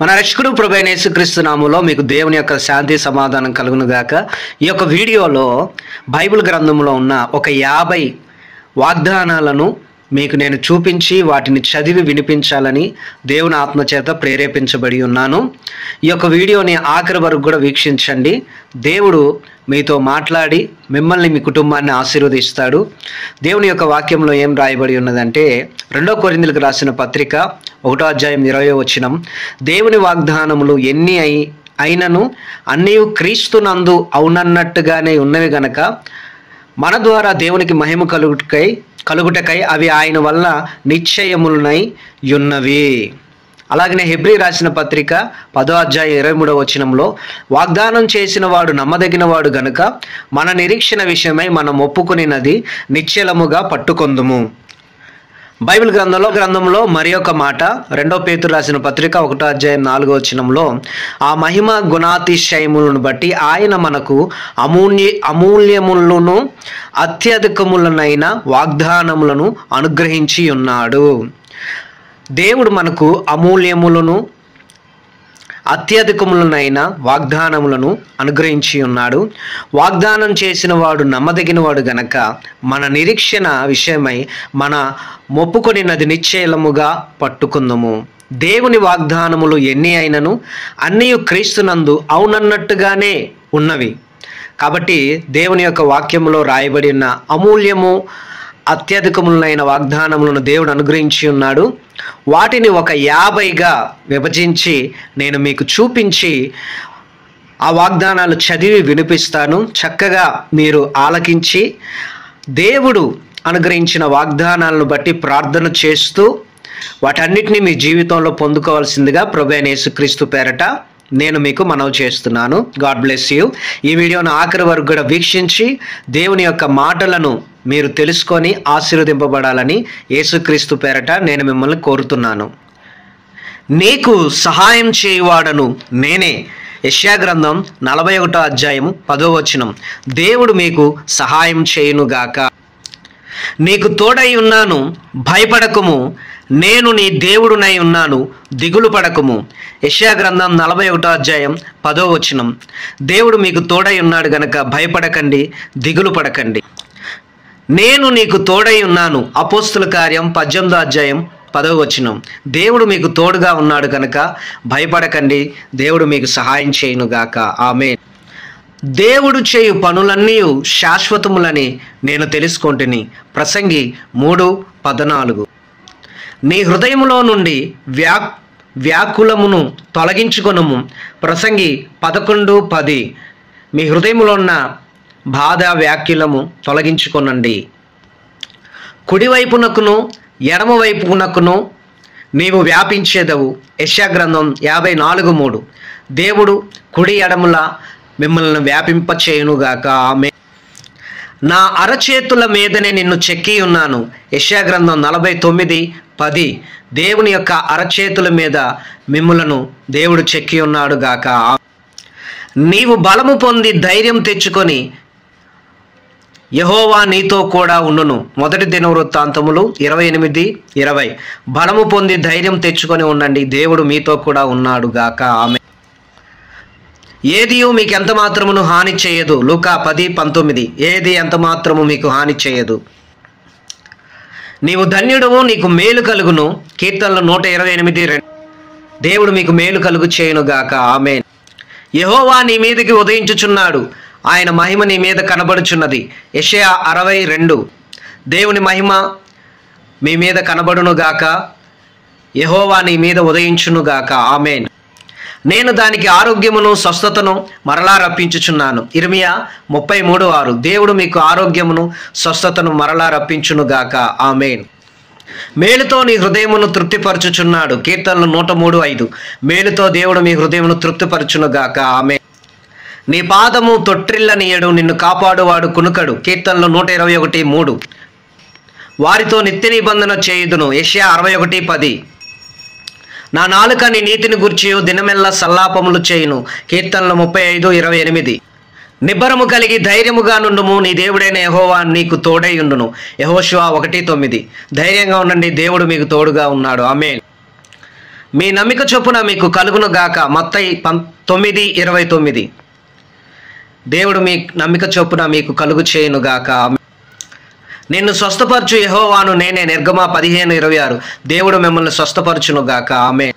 మన రక్షకుడు ప్రభువైన యేసుక్రీస్తు నామములో మీకు దేవుని యొక్క శాంతి సమాధానం కలుగును గాక. ఈ యొక్క వీడియోలో బైబిల్ గ్రంథంలో ఉన్న ఒక 50 వాగ్దానాలను మీకు నేను చూపించి వాటిని చదివి వినిపించాలని దేవుని ఆత్మచేత ప్రేరేపించబడి ఉన్నాను. ఈ యొక్క వీడియోని ఆఖరి వరకు కూడా వీక్షించండి. దేవుడు మీతో మాట్లాడి మిమ్మల్ని మీ కుటుంబాన్ని ఆశీర్వదిస్తాడు. దేవుని యొక్క వాక్యంలో ఏం రాయబడి ఉన్నదంటే 2 కొరింథీయులకు రాసిన పత్రిక 1వ అధ్యాయం 20వ వచనం, దేవుని వాగ్దానములు ఎన్ని అయినను అన్నీ క్రీస్తునందు అవునన్నట్టుగానే ఉన్నవి గనక మన ద్వారా దేవునికి మహిమ కలుగుటకై అవి ఆయన వల్ల నిశ్చయములనై ఉన్నవి. అలాగనే హెబ్రీ రాసిన పత్రిక 10వ అధ్యాయం 23వ వచనంలో, వాగ్దానం చేసిన వాడు నమ్మదగిన వాడు గనుక మన నిరీక్షణ విషయమై మనం ఒప్పుకొనినది నిశ్చలముగా పట్టుకొందుము. బైబిల్ గ్రంథంలో మరి ఒక మాట 2 పేతురు రాసిన పత్రిక 1వ అధ్యాయం 4వ వచనంలో, ఆ మహిమ గుణాతిశయములను బట్టి ఆయన మనకు అమూల్యములను అత్యధికములనైన వాగ్దానములను అనుగ్రహించి ఉన్నాడు. దేవుడు మనకు అమూల్యములను అత్యధికములనైన వాగ్దానములను అనుగ్రహించి ఉన్నాడు. వాగ్దానం చేసిన వాడు నమ్మదగిన వాడు గనక మన నిరీక్షణ విషయమై మన మొప్పుకొనినది నిశ్చయముగా పట్టుకుందాము. దేవుని వాగ్దానములు ఎన్ని అయినను అన్నీ క్రీస్తునందు అవునన్నట్టుగానే ఉన్నవి. కాబట్టి దేవుని యొక్క వాక్యములో రాయబడి ఉన్న అమూల్యము అత్యధికములైన వాగ్దానములను దేవుడు అనుగ్రహించి ఉన్నాడు. వాటిని ఒక 50గా విభజించి నేను మీకు చూపించి ఆ వాగ్దానాలు చదివి వినిపిస్తాను. చక్కగా మీరు ఆలకించి దేవుడు అనుగ్రహించిన వాగ్దానాలను బట్టి ప్రార్థన చేస్తూ వాటన్నిటినీ మీ జీవితంలో పొందుకోవాల్సిందిగా ప్రభువైన యేసుక్రీస్తు పేరట నేను మీకు మనవి చేస్తున్నాను. God bless you. ఈ వీడియోను ఆఖరి వరకు కూడా వీక్షించి దేవుని యొక్క మాటలను మీరు తెలుసుకొని ఆశీర్వదింపబడాలని యేసుక్రీస్తు పేరట నేను మిమ్మల్ని కోరుతున్నాను. నీకు సహాయం చేయువాడను నేనే. యెషయా గ్రంథం 41వ అధ్యాయం 10వ వచనం, దేవుడు మీకు సహాయం చేయునుగాక. నీకు తోడై ఉన్నాను, భయపడకుము, నేను నీ దేవుడునై ఉన్నాను, దిగులు పడకుము. యెషయా గ్రంథం 41వ అధ్యాయం 10వ వచనం, దేవుడు మీకు తోడై ఉన్నాడు గనక భయపడకండి, దిగులు పడకండి. నేను నీకు తోడై ఉన్నాను. అపోస్తుల కార్యం 18వ అధ్యాయం 10వ వచనం, దేవుడు మీకు తోడుగా ఉన్నాడు కనుక భయపడకండి, దేవుడు మీకు సహాయం చేయునుగాక. ఆమేన్. దేవుడు చేయు పనులన్నీ శాశ్వతములని నేను తెలుసుకొంటిని. ప్రసంగి 3:14. నీ హృదయములో నుండి వ్యాకులమును తొలగించుకొనుము. ప్రసంగి 11:10. మీ హృదయములో ఉన్న బాధ వ్యాకులము తొలగించుకొనండి. కుడివైపునకును ఎడమవైపునకును నీవు వ్యాపించేదవు. యెషయా గ్రంథం 54:3. దేవుడు కుడి ఎడముల మిమ్మల్ని వ్యాపింపచేయునుగాక. ఆమేన్. నా అరచేతుల మీదనే నిన్ను చెక్కి ఉన్నాను. యెషయా గ్రంథం 49:10. దేవుని యొక్క అరచేతుల మీద మిమ్ములను దేవుడు చెక్కి ఉన్నాడు గాక. నీవు బలము పొంది ధైర్యం తెచ్చుకొని యెహోవా నీతో కూడా ఉండును. 1 దినవృత్తాంతములు 28:20. బలము పొంది ధైర్యం తెచ్చుకొని ఉండండి, దేవుడు మీతో కూడా ఉన్నాడు గాక. ఆమె ఏదియు మీకు ఎంత మాత్రమును హాని చేయదు. లూకా 10:19. ఏది ఎంత మాత్రము మీకు హాని చేయదు. నీవు ధన్యుడవు, నీకు మేలు కలుగును. కీర్తనలు 128:2. దేవుడు మీకు మేలు కలుగు చేయునుగాక. ఆమేన్. యెహోవా నీ మీదకి ఉదయించుచున్నాడు, ఆయన మహిమ నీ మీద కనబడుచున్నది. యెషయా 60:2. దేవుని మహిమ మీ మీద కనబడునుగాక, యెహోవా నీ మీద ఉదయించునుగాక. ఆమేన్. నేను దానికి ఆరోగ్యమును స్వస్థతను మరలా రప్పించుచున్నాను. ఇర్మియా 33:6. దేవుడు మీకు ఆరోగ్యమును స్వస్థతను మరలా రప్పించునుగాక. ఆమేన్. మేలుతో నీ హృదయమును తృప్తిపరచుచున్నాడు. కీర్తనలు 103:5. మేలుతో దేవుడు మీ హృదయమును తృప్తిపరచునుగాక. ఆమేన్. నీ పాదము తొట్టిల్లనీయడు, నిన్ను కాపాడువాడు కునుకడు. కీర్తనలు 121:3. వారితో నిత్య నిబంధన చేయుదును. యెషయా 61:10. నా నాలుక నీ నీతిని గూర్చియు దినమెల్లా సల్లాపములు చేయును. కీర్తనలు 35:28. నిబ్బరము కలిగి ధైర్యముగా నుండుము, నీ దేవుడైన యెహోవా నీకు తోడై ఉండును. యెహోషువ 1:9. ధైర్యంగా ఉండండి, దేవుడు మీకు తోడుగా ఉన్నాడు. ఆమేన్. మీ నమ్మిక చొప్పున మీకు కలుగును గాక. మత్తయి 9:29. దేవుడు మీ నమ్మిక చొప్పున మీకు కలుగు చేయును గాక. నిన్ను స్వస్థపరచు యెహోవాను నేనే. నిర్గమ 15:26. దేవుడు మిమ్మల్ని స్వస్థపరచును గాక. ఆమేన్.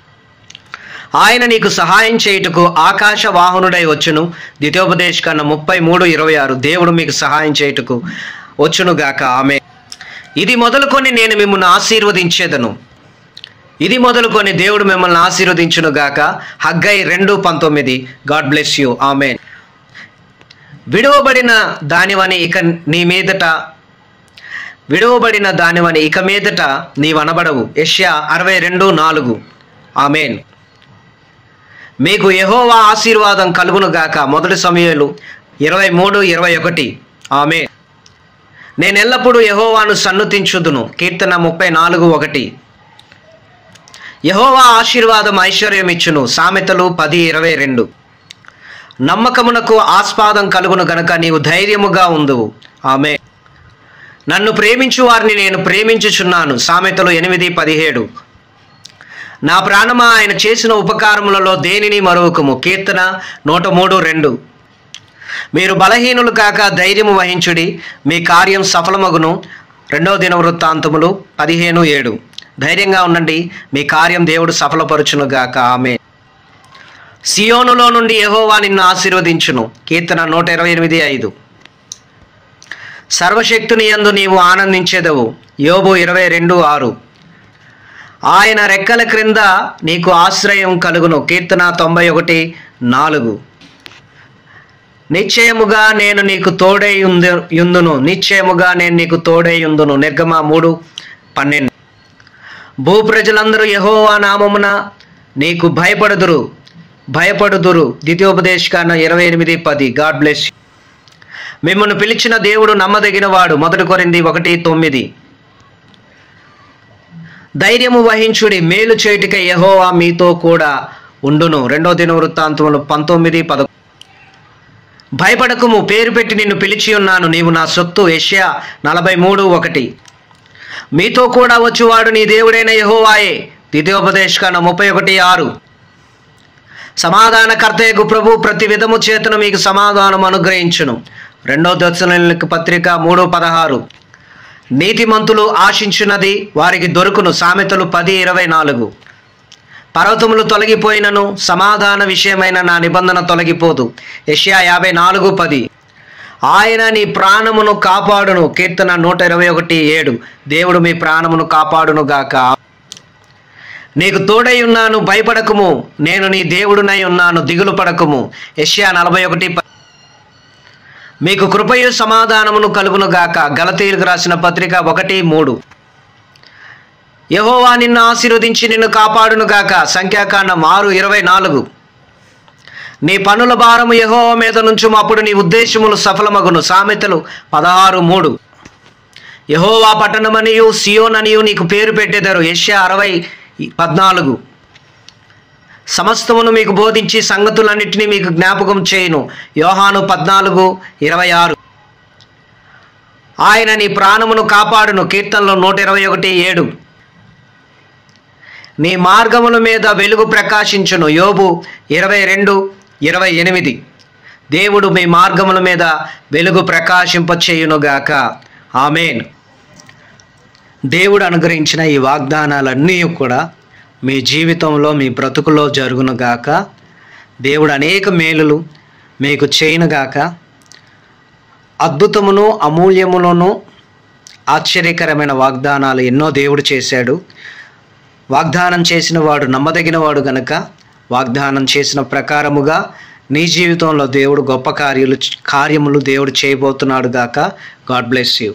ఆయన నీకు సహాయం చేయుటకు ఆకాశ వాహనుడై వచ్చును. ద్వితీయోపదేశకాండం 33:26. దేవుడు మీకు సహాయం చేయుటకు వచ్చును గాక. ఆమేన్. ఇది మొదలుకొని నేను మిమ్మల్ని ఆశీర్వదించేదను. ఇది మొదలుకొని దేవుడు మిమ్మల్ని ఆశీర్వదించును గాక. Haggai 2:19. God bless you. Amen. విడువబడిన దానివని ఇక మీదట నీవనబడవు. యెషయా 62:4. ఆమేన్. మీకు యెహోవా ఆశీర్వాదం కలుగును గాక. 1 సమూయేలు 23:21. ఆమేన్. నేనెల్లప్పుడూ యెహోవాను సన్నుతించుదును. కీర్తన 34:1. యెహోవా ఆశీర్వాదం ఐశ్వర్యం ఇచ్చును. సామెతలు 10:22. నమ్మకమునకు ఆస్పాదం కలుగును గనక నీవు ధైర్యముగా ఉందువు. ఆమేన్. నన్ను ప్రేమించు వారిని నేను ప్రేమించుచున్నాను. సామెతలు 8:17. నా ప్రాణమా ఆయన చేసిన ఉపకారములలో దేనిని మరువకుము. కీర్తన 103:2. మీరు బలహీనులు కాక ధైర్యము వహించుడి, మీ కార్యం సఫలమగును. 2 దినవృత్తాంతములు 15:7. ధైర్యంగా ఉండండి, మీ కార్యం దేవుడు సఫలపరచును గాక. ఆమేన్. సియోనులో నుండి యెహోవా నిన్ను ఆశీర్వదించును. కీర్తన 128:5. సర్వశక్తుని యందు నీవు ఆనందించెదవు. యోబు 22:6. ఆయన రెక్కల క్రింద నీకు ఆశ్రయం కలుగును. కీర్తన 91:4. నిశ్చయముగా నేను నీకు తోడై యుందును. నిశ్చయముగా నేను నీకు తోడై యుందును. నిర్గమ 3:12. భూప్రజలందరూ యెహోవా నామమున నీకు భయపడుదురు. ద్వితీయోపదేశకాండం 28:10. God bless you. మిమ్మల్ని పిలిచిన దేవుడు నమ్మదగినవాడు. 1 కొరింథీ 1:9. ధైర్యము వహించుడి, మేలు చేయుటకై యెహోవా మీతో కూడా ఉండును. 2 దినవృత్తాంతములు 19:11. భయపడకుము, పేరు పెట్టి నిన్ను పిలిచి ఉన్నాను, నీవు నా సొత్తు. యెషయా 43:1. మీతో కూడా వచ్చువాడు నీ దేవుడైన యెహోవాయే. ద్వితీయోపదేశకాండం 31:6. సమాధానకర్తయగు ప్రభు ప్రతి విధము చేతను మీకు సమాధానం అనుగ్రహించును. 2 దెస్సలోనికీయులకు పత్రిక 3:16. నీతిమంతులు ఆశించున్నది వారికి దొరుకును. సామెతలు 10:24. పర్వతములు తొలగిపోయినను సమాధాన విషయమైన నా నిబంధన తొలగిపోదు. యెషయా 54:10. ఆయన నీ ప్రాణమును కాపాడును. కీర్తన 121:7. దేవుడు మీ ప్రాణమును కాపాడును గాక. నీకు తోడై ఉన్నాను, భయపడకుము, నేను నీ దేవుడునై ఉన్నాను, దిగులు పడకుము. యెషయా 41:10. మీకు కృపయు సమాధానమును కలుగును గాక. గలతీయులకు రాసిన పత్రిక 1:3. యెహోవా నిన్ను ఆశీర్వదించి నిన్ను కాపాడును గాక. సంఖ్యాకాండం 6:24. నీ పనుల భారము యెహోవా మీద నుంచుము, అప్పుడు నీ ఉద్దేశములు సఫలమగును. సామెతలు 16:3. యెహోవా పట్టణమనియు సియోననియు నీకు పేరు పెట్టెదరు. యెషయా 60:14. సమస్తమును మీకు బోధించి సంగతులన్నిటినీ మీకు జ్ఞాపకం చేయును. యోహాను 14:26. ఆయన నీ ప్రాణమును కాపాడును. కీర్తనలు 121:7. నీ మార్గముల మీద వెలుగు ప్రకాశించును. యోబు 22:28. దేవుడు మీ మార్గముల మీద వెలుగు ప్రకాశింపచేయునుగాక. ఆమేన్. దేవుడు అనుగ్రహించిన ఈ వాగ్దానాలన్నీ కూడా మీ జీవితంలో, మీ బ్రతుకులో జరుగునుగాక. దేవుడు అనేక మేలులు మీకు చేయునుగాక. అద్భుతమును, అమూల్యములను, ఆశ్చర్యకరమైన వాగ్దానాలు ఎన్నో దేవుడు చేశాడు. వాగ్దానం చేసిన వాడు నమ్మదగినవాడు గనక వాగ్దానం చేసిన ప్రకారముగా నీ జీవితంలో దేవుడు గొప్ప కార్యములు దేవుడు చేయబోతున్నాడు గాక. God bless you.